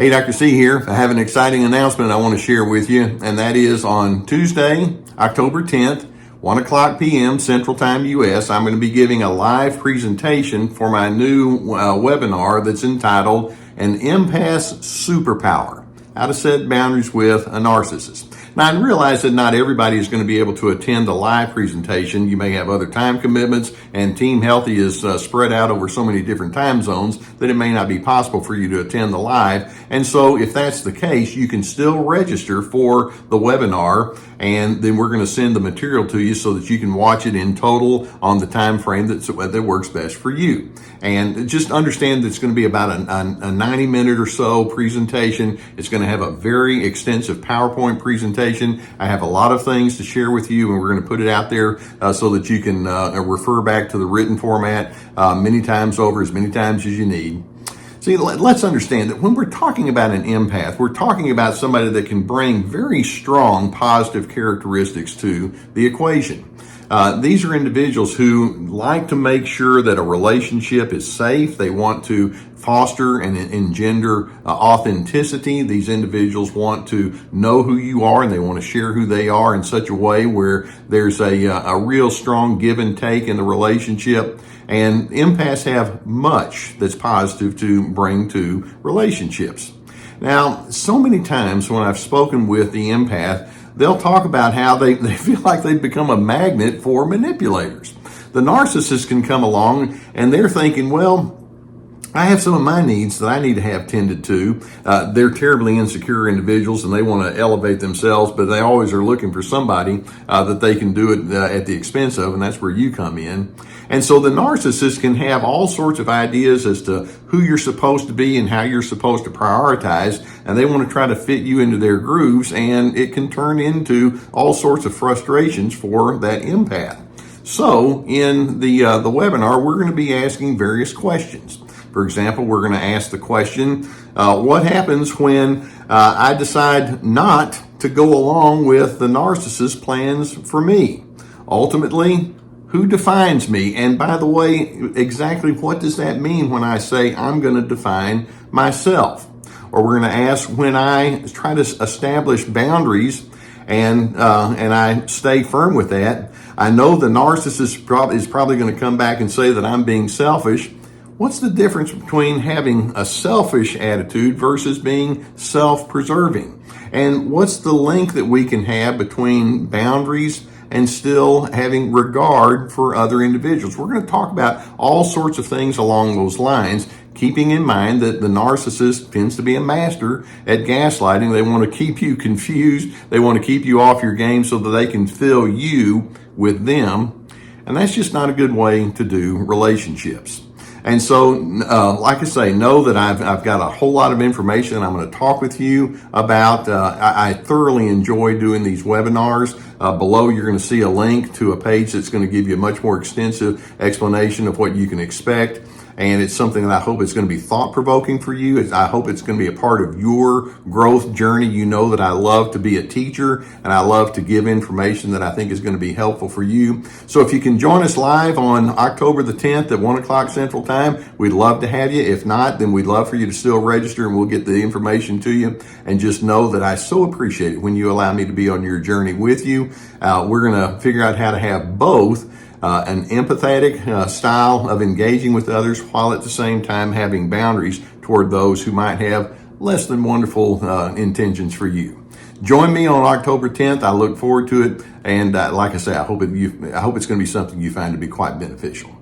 Hey, Dr. C here. I have an exciting announcement I want to share with you, and that is on Tuesday, October 10th, 1 o'clock p.m. Central Time U.S., I'm going to be giving a live presentation for my new webinar that's entitled An Empath's Superpower, How to Set Boundaries with a Narcissist. Now, I realize that not everybody is going to be able to attend the live presentation. You may have other time commitments, and Team Healthy is spread out over so many different time zones that it may not be possible for you to attend the live. And so if that's the case, you can still register for the webinar, and then we're going to send the material to you so that you can watch it in total on the time frame that works best for you. And just understand that it's going to be about a 90-minute or so presentation. It's going to have a very extensive PowerPoint presentation. I have a lot of things to share with you, and we're going to put it out there so that you can refer back to the written format many times over, as many times as you need. See, let's understand that when we're talking about an empath, we're talking about somebody that can bring very strong positive characteristics to the equation. These are individuals who like to make sure that a relationship is safe. They want to foster and engender authenticity. These individuals want to know who you are, and they want to share who they are in such a way where there's a real strong give and take in the relationship. And empaths have much that's positive to bring to relationships. Now, so many times when I've spoken with the empath, they'll talk about how they feel like they've become a magnet for manipulators. The narcissist can come along and they're thinking, well, I have some of my needs that I need to have tended to. They're terribly insecure individuals and they want to elevate themselves, but they always are looking for somebody that they can do it at the expense of, and that's where you come in. And so the narcissist can have all sorts of ideas as to who you're supposed to be and how you're supposed to prioritize, and they want to try to fit you into their grooves, and it can turn into all sorts of frustrations for that empath. So in the webinar, we're going to be asking various questions. For example, we're going to ask the question, what happens when I decide not to go along with the narcissist's plans for me? Ultimately, who defines me? And by the way, exactly what does that mean when I say I'm going to define myself? Or we're going to ask, when I try to establish boundaries and I stay firm with that, I know the narcissist is probably going to come back and say that I'm being selfish. What's the difference between having a selfish attitude versus being self-preserving? And what's the link that we can have between boundaries and still having regard for other individuals? We're going to talk about all sorts of things along those lines, keeping in mind that the narcissist tends to be a master at gaslighting. They want to keep you confused. They want to keep you off your game so that they can fill you with them. And that's just not a good way to do relationships. And so, like I say, know that I've got a whole lot of information I'm going to talk with you about. I thoroughly enjoy doing these webinars. Below, you're going to see a link to a page that's going to give you a much more extensive explanation of what you can expect. And it's something that I hope is going to be thought-provoking for you. I hope it's going to be a part of your growth journey. You know that I love to be a teacher, and I love to give information that I think is going to be helpful for you. So if you can join us live on October the 10th at 1 o'clock Central Time, we'd love to have you. If not, then we'd love for you to still register, and we'll get the information to you. And just know that I so appreciate it when you allow me to be on your journey with you. We're going to figure out how to have both an empathetic style of engaging with others while at the same time having boundaries toward those who might have less than wonderful intentions for you. Join me on October 10th. I look forward to it. And like I say, I hope it's going to be something you find to be quite beneficial.